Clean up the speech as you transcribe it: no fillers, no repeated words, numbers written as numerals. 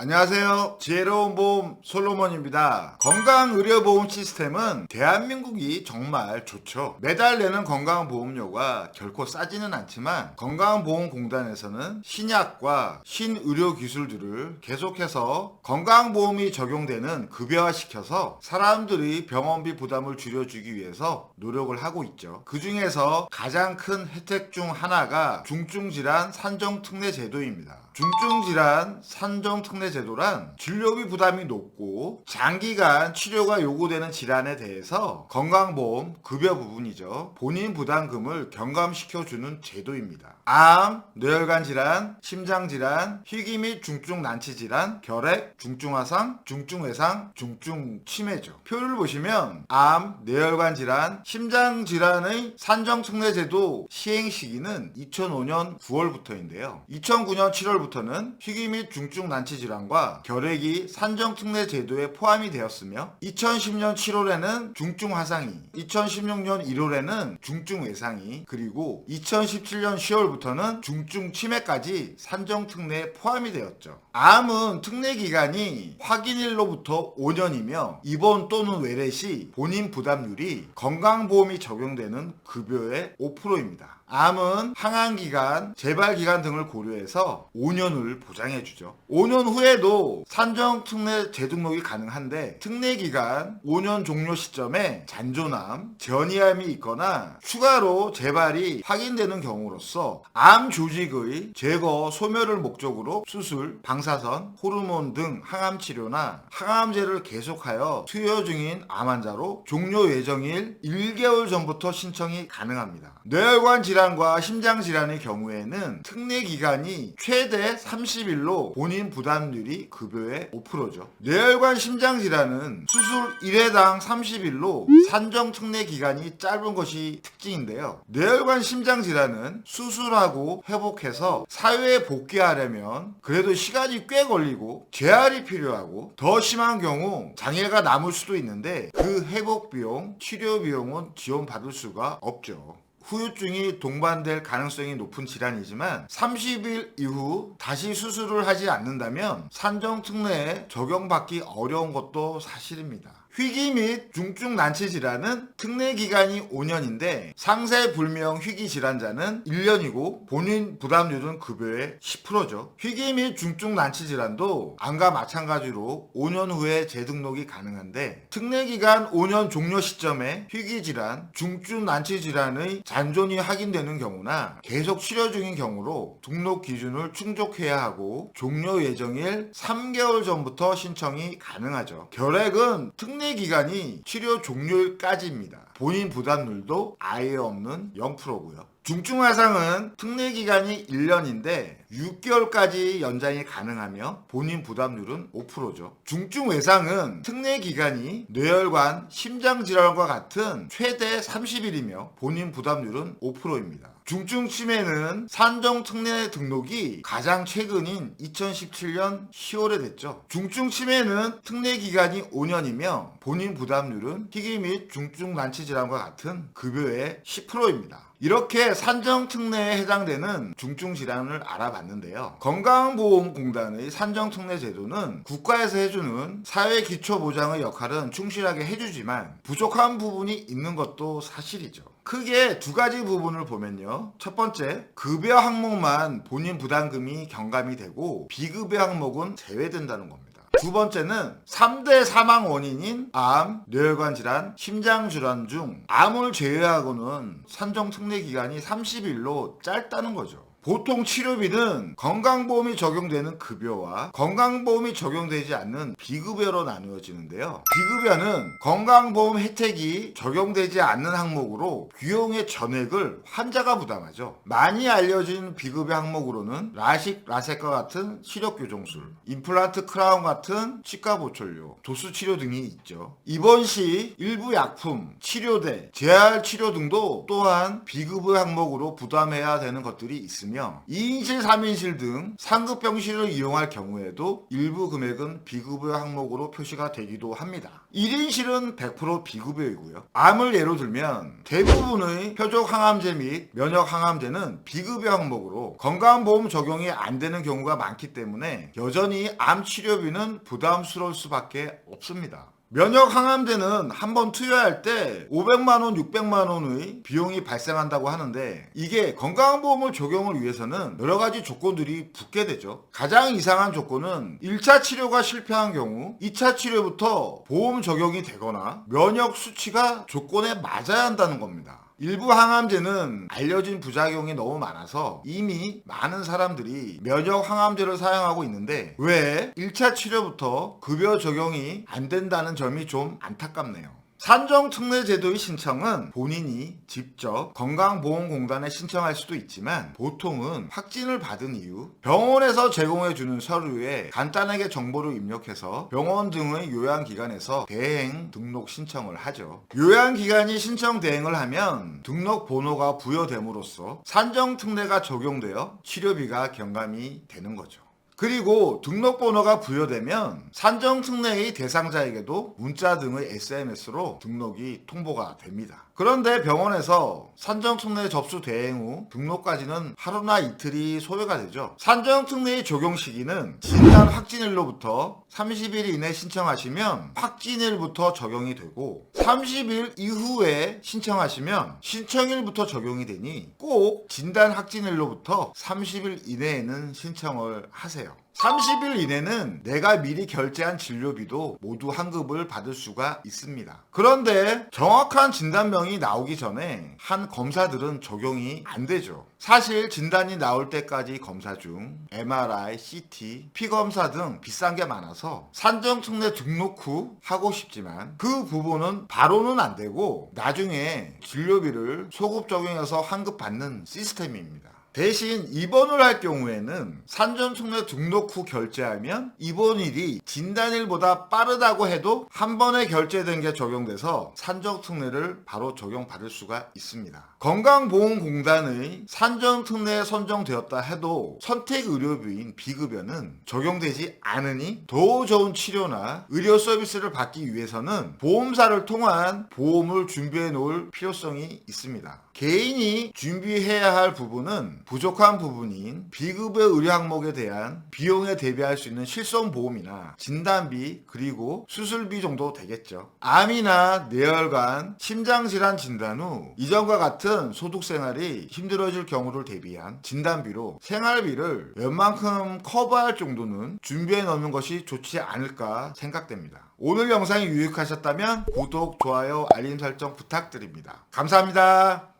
안녕하세요. 지혜로운 보험 솔로몬입니다. 건강의료보험 시스템은 대한민국이 정말 좋죠. 매달 내는 건강보험료가 결코 싸지는 않지만 건강보험공단에서는 신약과 신의료기술들을 계속해서 건강보험이 적용되는 급여화시켜서 사람들이 병원비 부담을 줄여주기 위해서 노력을 하고 있죠. 그 중에서 가장 큰 혜택 중 하나가 중증질환 산정특례제도입니다. 중증질환 산정특례제도란 진료비 부담이 높고 장기간 치료가 요구되는 질환에 대해서 건강보험 급여 부분이죠. 본인 부담금을 경감시켜주는 제도입니다. 암, 뇌혈관 질환, 심장질환, 희귀 및 중증 난치질환, 결핵, 중증화상, 중증외상, 중증치매죠. 표를 보시면 암, 뇌혈관 질환, 심장질환의 산정특례제도 시행 시기는 2005년 9월부터인데요. 2009년 7월부터는 희귀 및 중증 난치질환과 결핵이 산정특례제도에 포함이 되었으며 2010년 7월에는 중증화상이, 2016년 1월에는 중증외상이, 그리고 2017년 10월부터는 중증치매까지 산정특례에 포함이 되었죠. 암은 특례기간이 확인일로부터 5년이며 입원 또는 외래 시 본인 부담률이 건강보험이 적용되는 급여의 5%입니다. 암은 항암기간, 재발기간 등을 고려해서 5년을 보장해주죠. 5년 후에도 산정특례 재등록이 가능한데 특례기간 5년 종료 시점에 잔존암, 전이암이 있거나 추가로 재발이 확인되는 경우로서 암 조직의 제거, 소멸을 목적으로 수술, 방사선, 호르몬 등 항암치료나 항암제를 계속하여 투여 중인 암 환자로 종료 예정일 1개월 전부터 신청이 가능합니다. 뇌혈관 질환과 심장질환의 경우에는 특례기간이 최대 30일로 본인 부담률이 급여의 5%죠. 뇌혈관 심장질환은 수술 1회당 30일로 산정특례기간이 짧은 것이 특징인데요. 뇌혈관 심장질환은 수술하고 회복해서 사회에 복귀하려면 그래도 시간이 꽤 걸리고 재활이 필요하고 더 심한 경우 장애가 남을 수도 있는데 그 회복비용, 치료비용은 지원받을 수가 없죠. 후유증이 동반될 가능성이 높은 질환이지만 30일 이후 다시 수술을 하지 않는다면 산정특례에 적용받기 어려운 것도 사실입니다. 희귀 및 중증 난치 질환은 특례 기간이 5년인데 상세 불명 희귀 질환자는 1년이고 본인 부담률은 급여의 10%죠. 희귀 및 중증 난치 질환도 암과 마찬가지로 5년 후에 재등록이 가능한데 특례 기간 5년 종료 시점에 희귀 질환, 중증 난치 질환의 잔존이 확인되는 경우나 계속 치료 중인 경우로 등록 기준을 충족해야 하고 종료 예정일 3개월 전부터 신청이 가능하죠. 결핵은 특례 기간이 치료 종료일까지입니다. 본인 부담률도 아예 없는 0%고요. 중증화상은 특례기간이 1년인데 6개월까지 연장이 가능하며 본인 부담률은 5%죠. 중증외상은 특례기간이 뇌혈관, 심장질환과 같은 최대 30일이며 본인 부담률은 5%입니다. 중증치매는 산정특례 등록이 가장 최근인 2017년 10월에 됐죠. 중증치매는 특례기간이 5년이며 본인 부담률은 희귀 및 중증 난치질환과 같은 급여의 10%입니다. 이렇게 산정특례에 해당되는 중증질환을 알아봤는데요. 건강보험공단의 산정특례 제도는 국가에서 해주는 사회기초보장의 역할은 충실하게 해주지만 부족한 부분이 있는 것도 사실이죠. 크게 두 가지 부분을 보면요. 첫 번째, 급여 항목만 본인 부담금이 경감이 되고 비급여 항목은 제외된다는 겁니다. 두 번째는 3대 사망 원인인 암, 뇌혈관 질환, 심장질환 중 암을 제외하고는 산정특례 기간이 30일로 짧다는 거죠. 보통 치료비는 건강보험이 적용되는 급여와 건강보험이 적용되지 않는 비급여로 나누어지는데요. 비급여는 건강보험 혜택이 적용되지 않는 항목으로 비용의 전액을 환자가 부담하죠. 많이 알려진 비급여 항목으로는 라식, 라섹과 같은 시력교정술, 임플란트 크라운 같은 치과보철료, 도수치료 등이 있죠. 입원 시 일부 약품, 치료대, 재활치료 등도 또한 비급여 항목으로 부담해야 되는 것들이 있습니다. 있으며 2인실, 3인실 등 상급 병실을 이용할 경우에도 일부 금액은 비급여 항목으로 표시가 되기도 합니다. 1인실은 100% 비급여이고요. 암을 예로 들면 대부분의 표적 항암제 및 면역 항암제는 비급여 항목으로 건강보험 적용이 안 되는 경우가 많기 때문에 여전히 암 치료비는 부담스러울 수밖에 없습니다. 면역 항암제는 한번 투여할 때 500만원, 600만원의 비용이 발생한다고 하는데 이게 건강보험을 적용을 위해서는 여러 가지 조건들이 붙게 되죠. 가장 이상한 조건은 1차 치료가 실패한 경우 2차 치료부터 보험 적용이 되거나 면역 수치가 조건에 맞아야 한다는 겁니다. 일부 항암제는 알려진 부작용이 너무 많아서 이미 많은 사람들이 면역 항암제를 사용하고 있는데 왜 1차 치료부터 급여 적용이 안 된다는 점이 좀 안타깝네요. 산정특례제도의 신청은 본인이 직접 건강보험공단에 신청할 수도 있지만 보통은 확진을 받은 이후 병원에서 제공해주는 서류에 간단하게 정보를 입력해서 병원 등의 요양기관에서 대행 등록 신청을 하죠. 요양기관이 신청 대행을 하면 등록번호가 부여됨으로써 산정특례가 적용되어 치료비가 경감이 되는 거죠. 그리고 등록번호가 부여되면 산정특례의 대상자에게도 문자 등의 SMS로 등록이 통보가 됩니다. 그런데 병원에서 산정특례 접수 대행 후 등록까지는 하루나 이틀이 소요가 되죠. 산정특례의 적용 시기는 진단 확진일로부터 30일 이내 신청하시면 확진일부터 적용이 되고 30일 이후에 신청하시면 신청일부터 적용이 되니 꼭 진단 확진일로부터 30일 이내에는 신청을 하세요. 30일 이내는 내가 미리 결제한 진료비도 모두 환급을 받을 수가 있습니다. 그런데 정확한 진단명이 나오기 전에 한 검사들은 적용이 안 되죠. 사실 진단이 나올 때까지 검사 중 MRI, CT, 피검사 등 비싼 게 많아서 산정특례 등록 후 하고 싶지만 그 부분은 바로는 안 되고 나중에 진료비를 소급 적용해서 환급받는 시스템입니다. 대신 입원을 할 경우에는 산정특례 등록 후 결제하면 입원일이 진단일보다 빠르다고 해도 한 번에 결제된 게 적용돼서 산정특례를 바로 적용받을 수가 있습니다. 건강보험공단의 산정특례에 선정되었다 해도 선택의료비인 비급여는 적용되지 않으니 더 좋은 치료나 의료 서비스를 받기 위해서는 보험사를 통한 보험을 준비해 놓을 필요성이 있습니다. 개인이 준비해야 할 부분은 부족한 부분인 비급여 의료 항목에 대한 비용에 대비할 수 있는 실손보험이나 진단비 그리고 수술비 정도 되겠죠. 암이나 뇌혈관, 심장질환 진단 후 이전과 같은 소득생활이 힘들어질 경우를 대비한 진단비로 생활비를 웬만큼 커버할 정도는 준비해 놓는 것이 좋지 않을까 생각됩니다. 오늘 영상이 유익하셨다면 구독, 좋아요, 알림 설정 부탁드립니다. 감사합니다.